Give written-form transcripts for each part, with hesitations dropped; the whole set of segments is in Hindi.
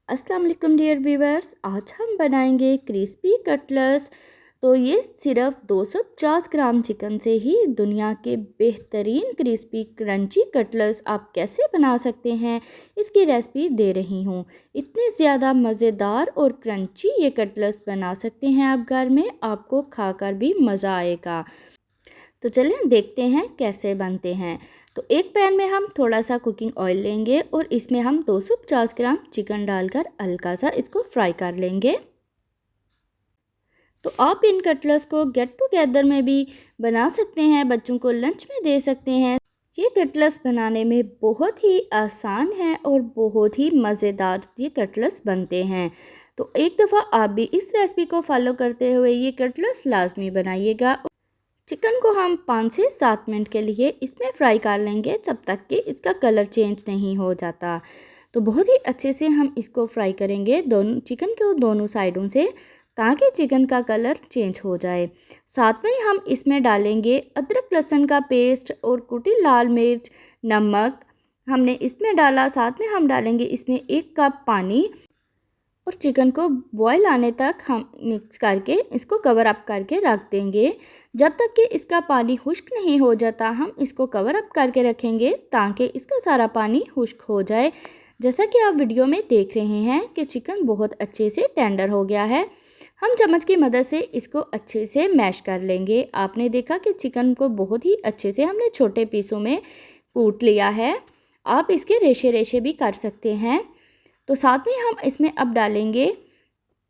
अस्सलाम वालेकुम डियर व्यूवर्स, आज हम बनाएंगे क्रिस्पी कटलेट्स। तो ये सिर्फ 250 ग्राम चिकन से ही दुनिया के बेहतरीन क्रिस्पी क्रंची कटलेट्स आप कैसे बना सकते हैं, इसकी रेसिपी दे रही हूँ। इतने ज़्यादा मज़ेदार और क्रंची ये कटलेट्स बना सकते हैं आप घर में, आपको खाकर भी मज़ा आएगा। तो चलें देखते हैं कैसे बनते हैं। तो एक पैन में हम थोड़ा सा कुकिंग ऑयल लेंगे और इसमें हम 250 ग्राम चिकन डालकर हल्का सा इसको फ्राई कर लेंगे। तो आप इन कटलेट्स को गेट टुगेदर में भी बना सकते हैं, बच्चों को लंच में दे सकते हैं। ये कटलेट्स बनाने में बहुत ही आसान है और बहुत ही मज़ेदार ये कटलेट्स बनते हैं। तो एक दफ़ा आप भी इस रेसिपी को फॉलो करते हुए ये कटलेट्स लाजमी बनाइएगा। चिकन को हम 5 से 7 मिनट के लिए इसमें फ्राई कर लेंगे, जब तक कि इसका कलर चेंज नहीं हो जाता। तो बहुत ही अच्छे से हम इसको फ्राई करेंगे, दोनों चिकन को दोनों साइडों से, ताकि चिकन का कलर चेंज हो जाए। साथ में हम इसमें डालेंगे अदरक लहसुन का पेस्ट और कुटी लाल मिर्च, नमक हमने इसमें डाला। साथ में हम डालेंगे इसमें 1 कप पानी और चिकन को बॉयल आने तक हम मिक्स करके इसको कवर अप करके रख देंगे। जब तक कि इसका पानी खुश्क नहीं हो जाता हम इसको कवर अप करके रखेंगे, ताकि इसका सारा पानी खुश्क हो जाए। जैसा कि आप वीडियो में देख रहे हैं कि चिकन बहुत अच्छे से टेंडर हो गया है। हम चम्मच की मदद से इसको अच्छे से मैश कर लेंगे। आपने देखा कि चिकन को बहुत ही अच्छे से हमने छोटे पीसों में कूट लिया है। आप इसके रेशे रेशे भी कर सकते हैं। तो साथ में हम इसमें अब डालेंगे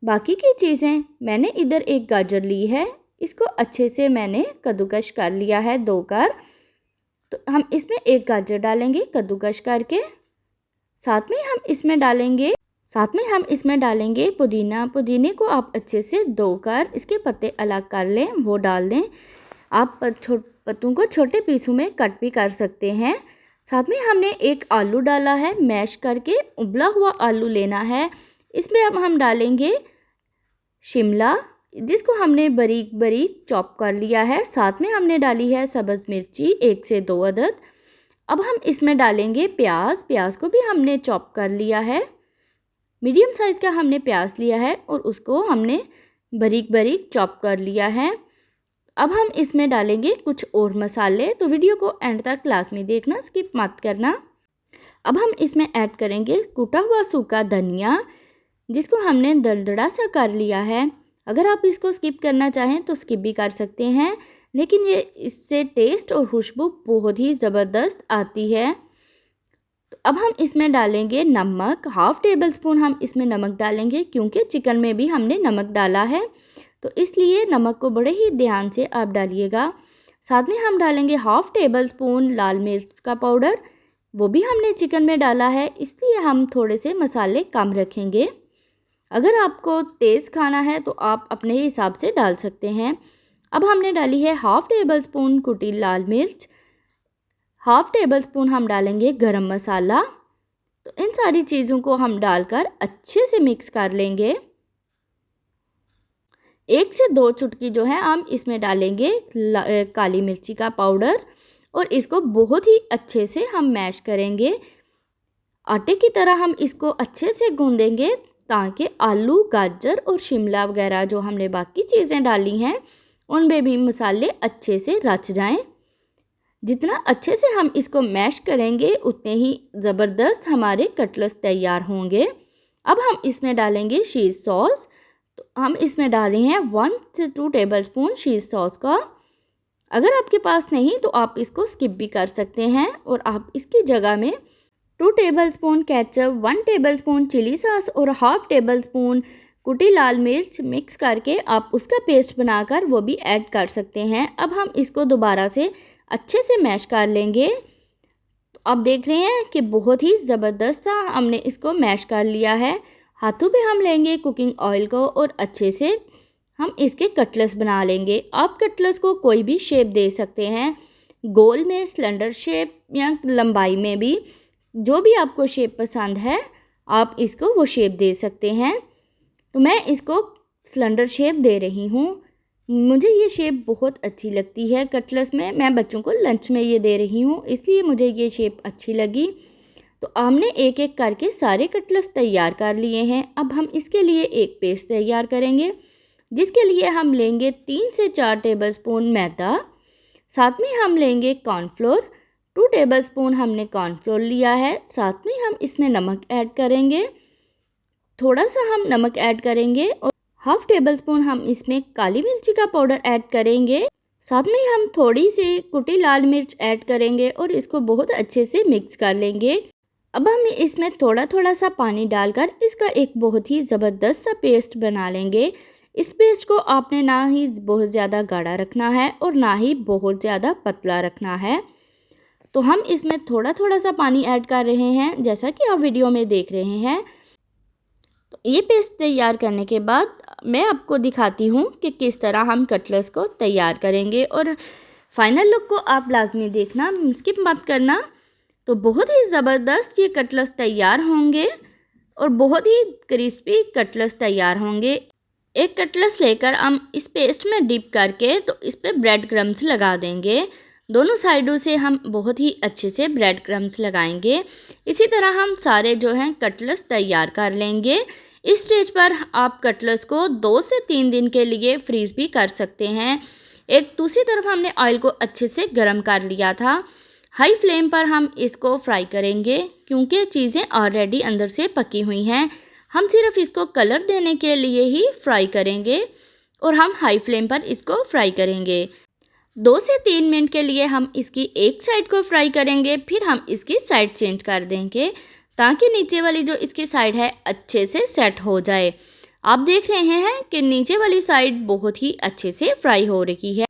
बाकी की चीज़ें। मैंने इधर एक गाजर ली है, इसको अच्छे से मैंने कद्दूकश कर लिया है 2 कर। तो हम इसमें 1 गाजर डालेंगे कद्दूकश करके। साथ में हम इसमें डालेंगे पुदीना। पुदीने को आप अच्छे से 2 कर इसके पत्ते अलग कर लें, वो डाल दें। आप पत्तों को छोटे पीसों में कट भी कर सकते हैं। साथ में हमने 1 आलू डाला है मैश करके, उबला हुआ आलू लेना है। इसमें अब हम डालेंगे शिमला, जिसको हमने बारीक बारीक चॉप कर लिया है। साथ में हमने डाली है सब्ज़ मिर्ची 1 से 2 अदद। अब हम इसमें डालेंगे प्याज। प्याज को भी हमने चॉप कर लिया है, मीडियम साइज़ का हमने प्याज लिया है और उसको हमने बारीक बारीक चॉप कर लिया है। अब हम इसमें डालेंगे कुछ और मसाले, तो वीडियो को एंड तक क्लास में देखना, स्किप मत करना। अब हम इसमें ऐड करेंगे कूटा हुआ सूखा धनिया, जिसको हमने दरदरा सा कर लिया है। अगर आप इसको स्किप करना चाहें तो स्किप भी कर सकते हैं, लेकिन ये इससे टेस्ट और खुशबू बहुत ही ज़बरदस्त आती है। तो अब हम इसमें डालेंगे नमक। 1/2 टेबल स्पून हम इसमें नमक डालेंगे, क्योंकि चिकन में भी हमने नमक डाला है, तो इसलिए नमक को बड़े ही ध्यान से आप डालिएगा। साथ में हम डालेंगे 1/2 टेबल स्पून लाल मिर्च का पाउडर, वो भी हमने चिकन में डाला है, इसलिए हम थोड़े से मसाले कम रखेंगे। अगर आपको तेज़ खाना है तो आप अपने हिसाब से डाल सकते हैं। अब हमने डाली है 1/2 टेबल स्पून कुटी लाल मिर्च, 1/2 टेबल स्पून हम डालेंगे गरम मसाला। तो इन सारी चीज़ों को हम डालकर अच्छे से मिक्स कर लेंगे। 1 से 2 चुटकी जो है हम इसमें डालेंगे काली मिर्ची का पाउडर, और इसको बहुत ही अच्छे से हम मैश करेंगे। आटे की तरह हम इसको अच्छे से गूंदेंगे, ताकि आलू, गाजर और शिमला वगैरह जो हमने बाकी चीज़ें डाली हैं उनमें भी मसाले अच्छे से रच जाएं। जितना अच्छे से हम इसको मैश करेंगे उतने ही ज़बरदस्त हमारे कटलेट्स तैयार होंगे। अब हम इसमें डालेंगे चीज़ सॉस। तो हम इसमें डाल रहे हैं 1 से 2 टेबल स्पून चीज़ सॉस का। अगर आपके पास नहीं तो आप इसको स्किप भी कर सकते हैं, और आप इसकी जगह में 2 table spoon ketchup, 1 table spoon chilli sauce और 1/2 टेबल स्पून कुटी लाल मिर्च मिक्स करके आप उसका पेस्ट बनाकर वो भी ऐड कर सकते हैं। अब हम इसको दोबारा से अच्छे से मैश कर लेंगे। तो आप देख रहे हैं कि बहुत ही ज़बरदस्त सा हमने इसको मैश कर लिया है। हाथों पे हम लेंगे कुकिंग ऑयल को और अच्छे से हम इसके कटलेट्स बना लेंगे। आप कटलेट्स को कोई भी शेप दे सकते हैं, गोल में, सिलेंडर शेप या लंबाई में भी, जो भी आपको शेप पसंद है आप इसको वो शेप दे सकते हैं। तो मैं इसको सिलेंडर शेप दे रही हूँ। मुझे ये शेप बहुत अच्छी लगती है कटलेट्स में, मैं बच्चों को लंच में ये दे रही हूँ, इसलिए मुझे ये शेप अच्छी लगी। तो हमने एक एक करके सारे कटलेट्स तैयार कर लिए हैं। अब हम इसके लिए एक पेस्ट तैयार करेंगे, जिसके लिए हम लेंगे 3 से 4 टेबलस्पून मैदा, साथ में हम लेंगे कॉर्नफ्लोर, 2 टेबलस्पून हमने कॉर्नफ्लोर लिया है। साथ में हम इसमें नमक ऐड करेंगे, थोड़ा सा हम नमक ऐड करेंगे और हाफ टेबल स्पून हम इसमें काली मिर्ची का पाउडर ऐड करेंगे। साथ में हम थोड़ी सी कुटी लाल मिर्च ऐड करेंगे और इसको बहुत अच्छे से मिक्स कर लेंगे। अब हम इसमें थोड़ा थोड़ा सा पानी डालकर इसका एक बहुत ही ज़बरदस्त सा पेस्ट बना लेंगे। इस पेस्ट को आपने ना ही बहुत ज़्यादा गाढ़ा रखना है और ना ही बहुत ज़्यादा पतला रखना है। तो हम इसमें थोड़ा थोड़ा सा पानी ऐड कर रहे हैं, जैसा कि आप वीडियो में देख रहे हैं। तो ये पेस्ट तैयार करने के बाद मैं आपको दिखाती हूँ कि किस तरह हम कटलेट्स को तैयार करेंगे, और फाइनल लुक को आप लाजमी देखना, स्किप मत करना। तो बहुत ही ज़बरदस्त ये कटलेट्स तैयार होंगे और बहुत ही क्रिस्पी कटलेट्स तैयार होंगे। एक कटलेट्स लेकर हम इस पेस्ट में डिप करके तो इस पर ब्रेड क्रम्स लगा देंगे। दोनों साइडों से हम बहुत ही अच्छे से ब्रेड क्रम्स लगाएंगे। इसी तरह हम सारे जो हैं कटलेट्स तैयार कर लेंगे। इस स्टेज पर आप कटलेट्स को 2 से 3 दिन के लिए फ्रीज़ भी कर सकते हैं। एक दूसरी तरफ हमने ऑयल को अच्छे से गर्म कर लिया था। हाई फ्लेम पर हम इसको फ्राई करेंगे, क्योंकि चीज़ें ऑलरेडी अंदर से पकी हुई हैं। हम सिर्फ इसको कलर देने के लिए ही फ्राई करेंगे और हम हाई फ्लेम पर इसको फ्राई करेंगे। 2 से 3 मिनट के लिए हम इसकी एक साइड को फ्राई करेंगे, फिर हम इसकी साइड चेंज कर देंगे ताकि नीचे वाली जो इसकी साइड है अच्छे से सेट हो जाए। आप देख रहे हैं कि नीचे वाली साइड बहुत ही अच्छे से फ्राई हो रही है।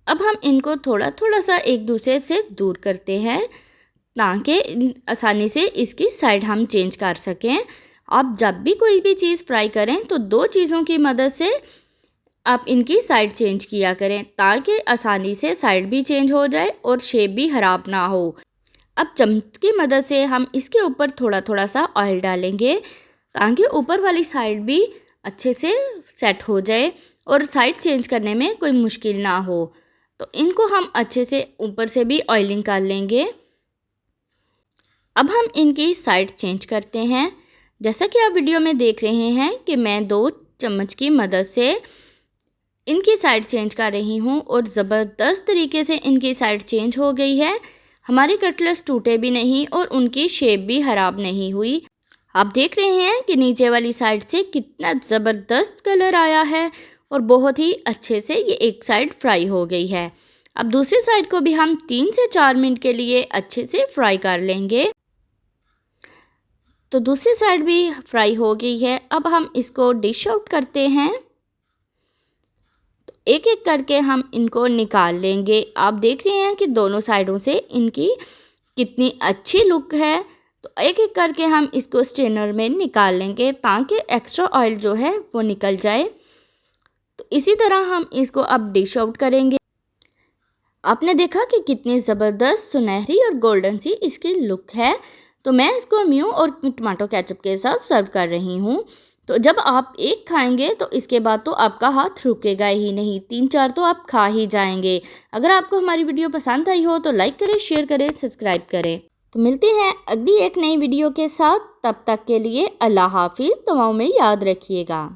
अब हम इनको थोड़ा थोड़ा सा एक दूसरे से दूर करते हैं ताकि आसानी से इसकी साइड हम चेंज कर सकें। आप जब भी कोई भी चीज़ फ्राई करें तो 2 चीज़ों की मदद से आप इनकी साइड चेंज किया करें, ताकि आसानी से साइड भी चेंज हो जाए और शेप भी ख़राब ना हो। अब चम्मच की मदद से हम इसके ऊपर थोड़ा थोड़ा सा ऑयल डालेंगे ताकि ऊपर वाली साइड भी अच्छे से सेट हो जाए और साइड चेंज करने में कोई मुश्किल ना हो। तो इनको हम अच्छे से ऊपर से भी ऑयलिंग कर लेंगे। अब हम इनकी साइड चेंज करते हैं। जैसा कि आप वीडियो में देख रहे हैं कि मैं 2 चम्मच की मदद से इनकी साइड चेंज कर रही हूँ और ज़बरदस्त तरीके से इनकी साइड चेंज हो गई है। हमारे कटलेट्स टूटे भी नहीं और उनकी शेप भी ख़राब नहीं हुई। आप देख रहे हैं कि नीचे वाली साइड से कितना ज़बरदस्त कलर आया है और बहुत ही अच्छे से ये एक साइड फ्राई हो गई है। अब दूसरी साइड को भी हम 3 से 4 मिनट के लिए अच्छे से फ्राई कर लेंगे। तो दूसरी साइड भी फ्राई हो गई है। अब हम इसको डिश आउट करते हैं। एक एक करके हम इनको निकाल लेंगे। आप देख रहे हैं कि दोनों साइडों से इनकी कितनी अच्छी लुक है। तो एक एक करके हम इसको स्ट्रेनर में निकाल लेंगे ताकि एक्स्ट्रा ऑयल जो है वो निकल जाए। तो इसी तरह हम इसको अब डिश आउट करेंगे। आपने देखा कि कितनी ज़बरदस्त सुनहरी और गोल्डन सी इसकी लुक है। तो मैं इसको म्यू और टमाटो केचप के साथ सर्व कर रही हूँ। तो जब आप एक खाएंगे तो इसके बाद तो आपका हाथ रुकेगा ही नहीं, 3-4 तो आप खा ही जाएंगे। अगर आपको हमारी वीडियो पसंद आई हो तो लाइक करें, शेयर करें, सब्सक्राइब करें। तो मिलते हैं अगली एक नई वीडियो के साथ। तब तक के लिए अल्लाह हाफिज़। दुआओं में याद रखिएगा।